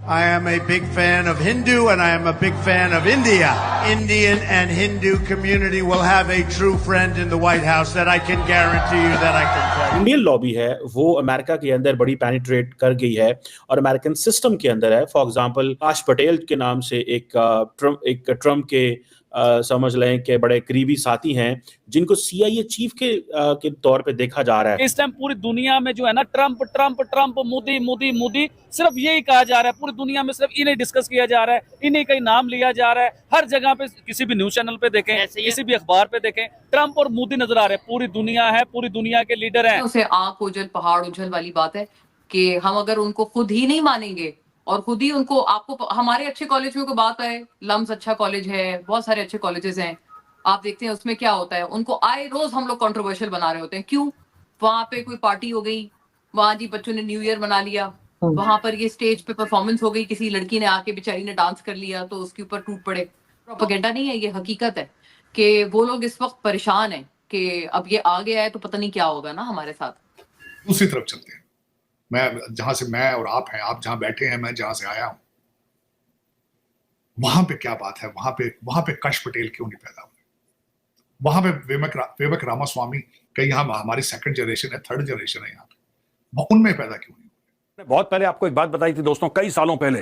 I am a big fan of Hindu and I am a big fan of India. Indian and Hindu community will have a true friend in the White House that I can guarantee you that I can tell you. Indian lobby है वो America के अंदर बड़ी penetrate कर गई है और American system के अंदर है। फॉर एग्जांपल काश पटेल के नाम से एक ट्रम्प के समझ लें कि बड़े करीबी साथी हैं जिनको CIA चीफ के तौर पे देखा जा रहा है। इस टाइम पूरी दुनिया में जो है ना Trump Trump Trump Modi Modi Modi सिर्फ यही कहा जा रहा है। पूरी दुनिया में सिर्फ इन्हें डिस्कस किया जा रहा है, इन्हीं का ही नाम लिया जा रहा है। हर जगह पे किसी भी न्यूज चैनल पे देखें, किसी भी अखबार पे देखें, ट्रम्प और मोदी नजर आ रहे हैं। पूरी दुनिया है, पूरी दुनिया के लीडर हैं। उसे आंख उजल पहाड़ उछल वाली बात है कि हम अगर उनको खुद ही नहीं मानेंगे और खुद ही उनको, आपको हमारे अच्छे कॉलेज में कोई बात है, लम्स अच्छा कॉलेज है, बहुत सारे अच्छे कॉलेजेस हैं, आप देखते हैं उसमें क्या होता है, उनको आए रोज हम लोग कंट्रोवर्शियल बना रहे होते हैं। क्यों? वहां पे कोई पार्टी हो गई, वहां जी बच्चों ने न्यू ईयर मना लिया, वहां पर ये स्टेज पे परफॉर्मेंस हो गई, किसी लड़की ने आके बेचारी ने डांस कर लिया तो उसके ऊपर टूट पड़े। प्रोपेगेंडा नहीं है, ये हकीकत है कि वो लोग इस वक्त परेशान है कि अब ये आ गया है तो पता नहीं क्या होगा ना हमारे साथ। दूसरी तरफ चलते हैं, मैं जहां से मैं और आप हैं, आप जहां बैठे हैं, मैं जहां से आया हूं, वहां पे क्या बात है? वहां पे काश पटेल क्यों नहीं पैदा हुए? वहां पे विवेक रामास्वामी कहीं हमारी सेकंड जनरेशन है, थर्ड जनरेशन है, यहाँ पे उनमें पैदा क्यों नहीं हुए? बहुत पहले आपको एक बात बताई थी दोस्तों, कई सालों पहले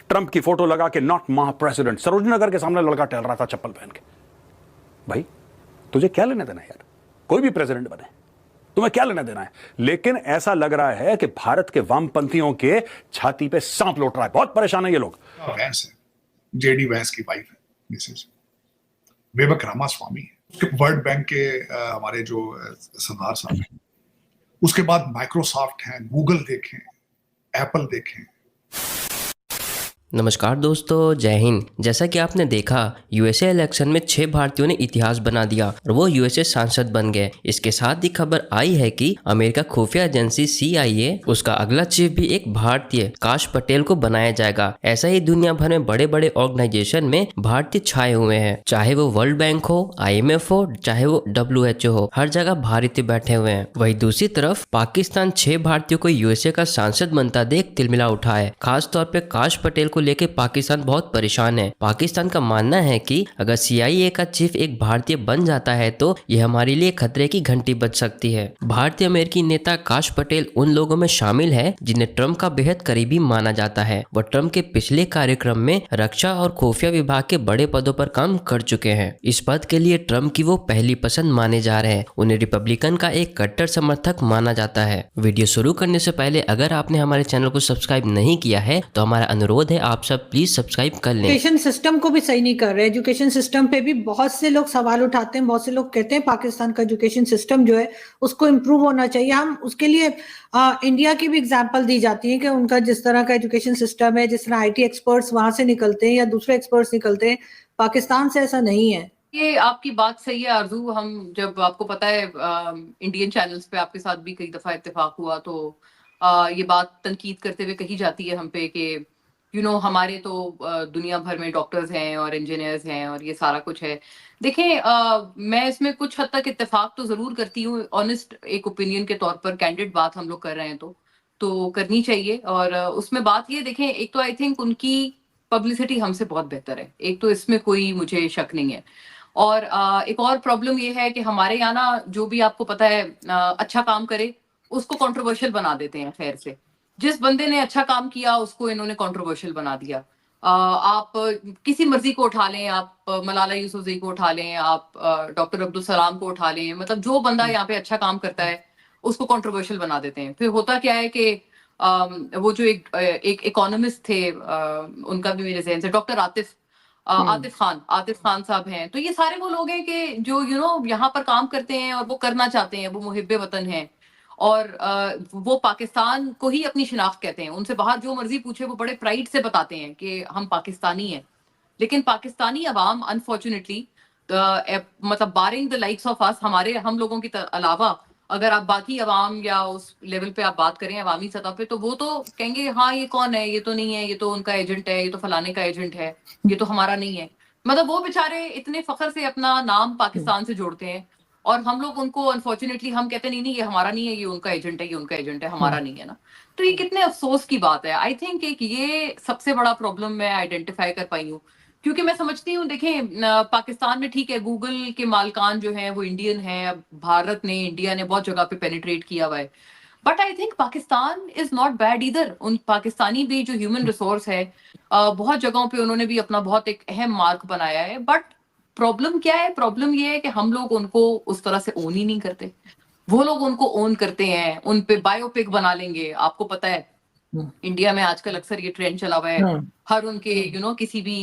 ट्रंप की फोटो लगा के not my president, Sarojini Nagar के सामने लड़का टहल रहा था चप्पल पहन के। भाई तुझे क्या लेना देना है यार, कोई भी प्रेसिडेंट बने, तुम्हें क्या लेना देना है? लेकिन ऐसा लग रहा है कि भारत के वामपंथियों के छाती पे सांप लौट रहा है। बहुत परेशान है ये लोग। वैंस है, जेडी वैंस की वाइफ है मिसेज, विवेक रामास्वामी है, उसके वर्ल्ड बैंक के हमारे जो सरदार साहब हैं, उसके बाद माइक्रोसॉफ्ट है, गूगल देखें, एप्पल देखें। नमस्कार दोस्तों, जय हिंद। जैसा कि आपने देखा, यूएसए इलेक्शन में 6 भारतीयों ने इतिहास बना दिया और वो यूएसए सांसद बन गए। इसके साथ ही खबर आई है कि अमेरिका खुफिया एजेंसी CIA उसका अगला चीफ भी एक भारतीय काश पटेल को बनाया जाएगा। ऐसा ही दुनिया भर में बड़े बड़े ऑर्गेनाइजेशन में भारतीय छाए हुए हैं, चाहे वो वर्ल्ड बैंक हो, IMF हो, चाहे वो WHO हो, हर जगह भारतीय बैठे हुए हैं। वही दूसरी तरफ पाकिस्तान 6 भारतीयों को यूएसए का सांसद बनता देख तिलमिला उठा है। खास तौर पे काश पटेल को लेके पाकिस्तान बहुत परेशान है। पाकिस्तान का मानना है कि अगर CIA का चीफ एक भारतीय बन जाता है तो यह हमारे लिए खतरे की घंटी बज सकती है। भारतीय अमेरिकी नेता काश पटेल उन लोगों में शामिल है जिन्हें ट्रम्प का बेहद करीबी माना जाता है। वह ट्रम्प के पिछले कार्यक्रम में रक्षा और खुफिया विभाग के बड़े पदों पर काम कर चुके हैं। इस पद के लिए ट्रम्प की वो पहली पसंद माने जा रहे हैं। उन्हें रिपब्लिकन का एक कट्टर समर्थक माना जाता है। वीडियो शुरू करने से पहले अगर आपने हमारे चैनल को सब्सक्राइब नहीं किया है तो हमारा अनुरोध है आप सब प्लीज सब्सक्राइब कर लें। एजुकेशन सिस्टम को भी सही नहीं कर रहे। एजुकेशन सिस्टम पे भी बहुत से लोग सवाल उठाते हैं, बहुत से लोग कहते हैं पाकिस्तान का एजुकेशन सिस्टम जो है उसको इम्प्रूव होना चाहिए। हम उसके लिए इंडिया की भी एग्जांपल दी जाती है कि उनका जिस तरह का एजुकेशन सिस्टम है, जिस तरह IT एक्सपर्ट्स वहां से निकलते हैं या दूसरे एक्सपर्ट्स निकलते हैं, पाकिस्तान से ऐसा नहीं है। ये आपकी बात सही है आरजू। हम जब आपको पता है इंडियन चैनल्स पे आपके साथ भी कई दफा इत्तेफाक हुआ तो ये बात तनकीद करते हुए कही जाती है हम पे कि हमारे तो दुनिया भर में डॉक्टर्स हैं और इंजीनियर्स हैं और ये सारा कुछ है। देखें, मैं इसमें कुछ हद तक इत्तेफाक तो जरूर करती हूँ। ऑनेस्ट एक ओपिनियन के तौर पर कैंडिड बात हम लोग कर रहे हैं तो करनी चाहिए। और उसमें बात ये देखें, एक तो आई थिंक उनकी पब्लिसिटी हमसे बहुत बेहतर है, एक तो इसमें कोई मुझे शक नहीं है। और एक और प्रॉब्लम ये है कि हमारे यहाँ ना जो भी आपको पता है अच्छा काम करे उसको कंट्रोवर्शियल बना देते हैं। खैर से जिस बंदे ने अच्छा काम किया उसको इन्होंने कंट्रोवर्शियल बना दिया। आप किसी मर्जी को उठा लें, आप मलाला यूसुफजई को उठा लें, आप डॉक्टर अब्दुल सलाम को उठा लें, मतलब जो बंदा यहाँ पे अच्छा काम करता है उसको कंट्रोवर्शियल बना देते हैं। फिर होता क्या है कि वो जो एक इकोनॉमिस्ट थे, उनका भी मेरे जहन से डॉक्टर आतिफ खान साहब हैं। तो ये सारे वो लोग हैं कि जो यहाँ पर काम करते हैं और वो करना चाहते हैं, वो मुहिब्बे वतन हैं और वो पाकिस्तान को ही अपनी शिनाख्त कहते हैं। उनसे बाहर जो मर्जी पूछे वो बड़े प्राइड से बताते हैं कि हम पाकिस्तानी हैं। लेकिन पाकिस्तानी अवाम अनफॉर्चुनेटली मतलब barring the likes of us, हम लोगों की अलावा अगर आप बाकी अवाम या उस लेवल पे आप बात करें अवामी सतह पे, तो वो तो कहेंगे हाँ ये कौन है, ये तो नहीं है, ये तो उनका एजेंट है, ये तो फलाने का एजेंट है, ये तो हमारा नहीं है। मतलब वो बेचारे इतने फख्र से अपना नाम पाकिस्तान से जोड़ते हैं और हम लोग उनको अनफॉर्चुनेटली हम कहते नहीं ये हमारा नहीं है, ये उनका एजेंट है, ये उनका एजेंट है, हमारा नहीं है ना। तो तो ये कितने अफसोस की बात है। आई थिंक एक ये सबसे बड़ा प्रॉब्लम मैं आइडेंटिफाई कर पाई हूँ, क्योंकि मैं समझती हूँ, देखें पाकिस्तान में ठीक है गूगल के मालकान जो हैं वो इंडियन हैं, भारत ने, इंडिया ने बहुत जगह पे पेनिट्रेट किया हुआ है, but I think Pakistan is not bad इधर। उन पाकिस्तानी भी जो ह्यूमन रिसोर्स है बहुत जगहों पे उन्होंने भी अपना बहुत एक अहम मार्क बनाया है, बट प्रॉब्लम क्या है? प्रॉब्लम ये है कि हम लोग उनको उस तरह से ओन ही नहीं करते। वो लोग उनको ओन करते हैं, उन पे बायोपिक बना लेंगे। आपको पता है इंडिया में आजकल अक्सर ये ट्रेंड चला हुआ है, हर उनके किसी भी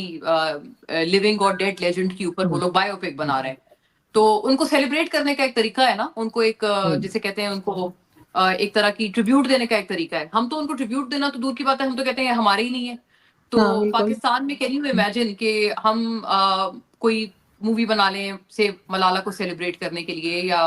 लिविंग और डेड लेजेंड के ऊपर वो लोग बायोपिक बना रहे हैं। तो उनको सेलिब्रेट करने का एक तरीका है ना, उनको एक जिसे कहते हैं उनको एक तरह की ट्रिब्यूट देने का एक तरीका है। हम तो उनको ट्रिब्यूट देना तो दूर की बात है, हम तो कहते हैं हमारे ही नहीं है। तो पाकिस्तान में कैन यू इमेजिन कि हम कोई मूवी बना लें से मलाला को सेलिब्रेट करने के लिए, या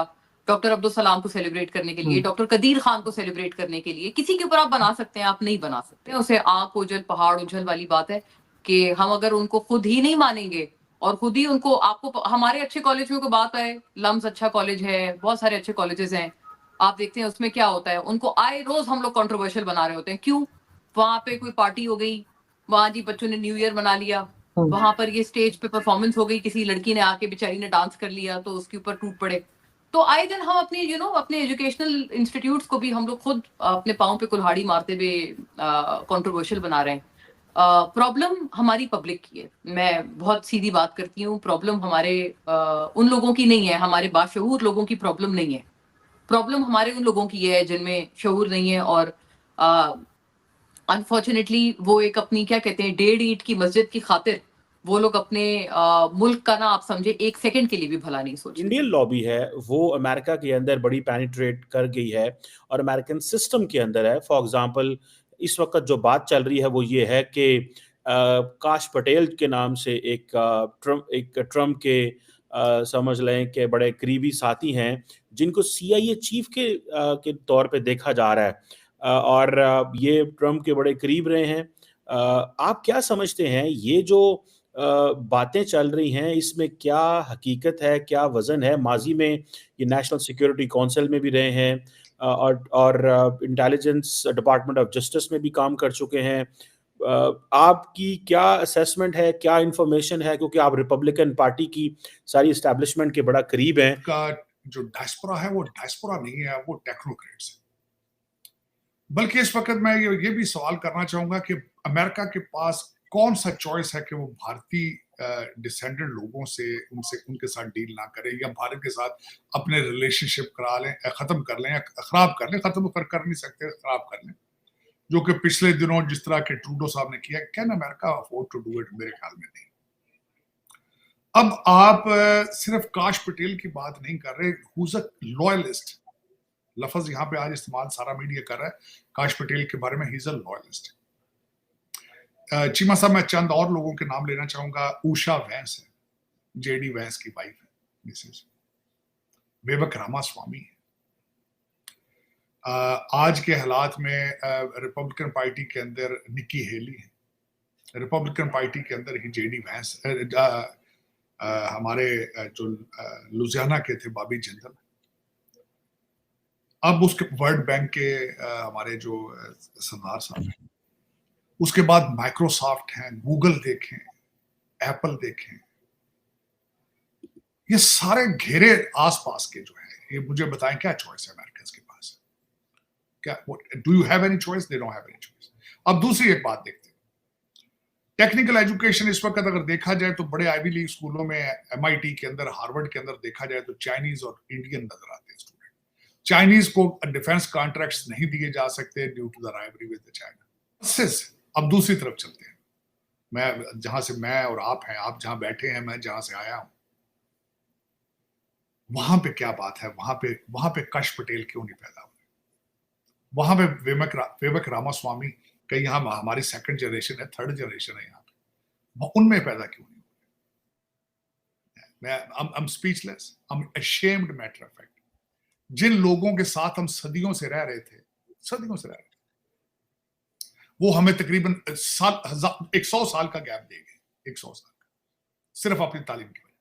डॉक्टर अब्दुल सलाम को सेलिब्रेट करने के लिए, डॉक्टर कदीर खान को सेलिब्रेट करने के लिए, किसी के ऊपर आप बना सकते हैं, आप नहीं बना सकते। उसे आंख उजल पहाड़ उजल वाली बात है कि हम अगर उनको खुद ही नहीं मानेंगे और खुद ही उनको, आपको हमारे अच्छे कॉलेज में कोई बात है, लम्स अच्छा कॉलेज है, बहुत सारे अच्छे कॉलेजेस हैं, आप देखते हैं उसमें क्या होता है, उनको आए रोज हम लोग कंट्रोवर्शियल बना रहे होते हैं। क्यों? वहां पे कोई पार्टी हो गई, वहां जी बच्चों ने न्यू ईयर मना लिया, वहां पर ये स्टेज पे परफॉर्मेंस हो गई, किसी लड़की ने आके बेचारी ने डांस कर लिया तो उसके ऊपर टूट पड़े। तो आए दिन हम अपने अपने एजुकेशनल इंस्टीट्यूट्स को भी हम लोग खुद अपने पाँव पे कुल्हाड़ी मारते हुए कंट्रोवर्शियल बना रहे हैं। प्रॉब्लम हमारी पब्लिक की है, मैं बहुत सीधी बात करती हूँ। प्रॉब्लम हमारे उन लोगों की नहीं है, हमारे बाशऊर लोगों की प्रॉब्लम नहीं है। प्रॉब्लम हमारे उन लोगों की है जिनमें शऊर नहीं है, और अनफॉर्चुनेटली वो एक अपनी क्या कहते हैं 1.5 ईंट की मस्जिद की खातिर वो लोग अपने मुल्क का ना, आप समझे, 1 सेकंड के लिए भी भला नहीं सोचते। इंडियन लॉबी है वो अमेरिका के अंदर बड़ी पेनिट्रेट कर गई है और अमेरिकन सिस्टम के अंदर है। फॉर एग्जांपल इस वक्त जो बात चल रही है वो ये है कि काश पटेल के नाम से एक ट्रम्प के समझ लें कि बड़े करीबी साथी हैं जिनको CIA चीफ के तौर पे देखा जा रहा है और ये ट्रम्प के बड़े करीब रहे हैं। आप क्या समझते हैं ये जो बातें चल रही हैं इसमें क्या हकीकत है, क्या वज़न है? माजी में ये नेशनल सिक्योरिटी काउंसिल में भी रहे हैं और इंटेलिजेंस डिपार्टमेंट ऑफ जस्टिस में भी काम कर चुके हैं। आपकी क्या असेसमेंट है, क्या इंफॉर्मेशन है, क्योंकि आप रिपब्लिकन पार्टी की सारी एस्टैब्लिशमेंट के बड़ा करीब हैं? का जो डायस्पोरा है वो डायस्पोरा नहीं है, वो टेक्नोक्रेट्स है। बल्कि इस वक्त मैं ये भी सवाल करना चाहूंगा कि अमेरिका के पास कौन सा चॉइस है कि वो भारतीय डिसेंडेंट लोगों से उनके साथ डील ना करें, या भारत के साथ अपने रिलेशनशिप करा लें, खत्म कर लें या खराब कर लें। खत्म कर नहीं सकते, खराब कर लें, जो कि पिछले दिनों जिस तरह के ट्रूडो साहब ने किया। Can America afford to do it? मेरे ख्याल में नहीं। अब आप सिर्फ काश पटेल की बात नहीं कर रहे, हुज अ लॉयलिस्ट, लफ्ज यहाँ पे आज इस्तेमाल सारा मीडिया कर रहा है काश पटेल के बारे में, he is a loyalist. Cheema साहब, मैं चंद और लोगों के नाम लेना चाहूंगा। उषा वैंस है, JD वैंस की वाइफ है, मिसेस विवेक रामास्वामी है। आज के हालात में रिपब्लिकन पार्टी के अंदर निक्की हेली है, रिपब्लिकन पार्टी के अंदर ही JD वैंस, हमारे जो लुधियाना के थे बॉबी जिंदल, अब उसके वर्ल्ड बैंक के हमारे जो सरदार साहब हैं, उसके बाद माइक्रोसॉफ्ट हैं, गूगल देखें, एप्पल देखें, ये सारे घेरे आसपास के जो है, ये मुझे बताएं क्या चॉइस है अमेरिकन के पास? क्या do you have any choice? They don't have any choice. अब दूसरी एक बात देखते हैं, टेक्निकल एजुकेशन इस वक्त अगर देखा जाए तो बड़े आईवी लीग स्कूलों में, MIT के अंदर, हार्वर्ड के अंदर देखा जाए तो चाइनीज और इंडियन नजर आते हैं स्टूडेंट। चाइनीज को डिफेंस कॉन्ट्रैक्ट्स नहीं दिए जा सकते due to the rivalry with the China. अब दूसरी तरफ चलते हैं, मैं जहां से मैं और आप हैं, आप जहां बैठे हैं, मैं जहां से आया हूं, वहां पे क्या बात है? वहां पे काश पटेल क्यों नहीं पैदा हुए? वहां पे विवेक रामास्वामी, कहीं यहाँ हमारी सेकंड जनरेशन है, थर्ड जनरेशन है, यहाँ पे उनमें पैदा क्यों नहीं हुए? I'm speechless, I'm ashamed matter of fact। जिन लोगों के साथ हम सदियों से रह रहे थे, वो हमें तकरीबन 100 साल का गैप दे गए, 100 साल का, सिर्फ अपनी तालीम की वजह।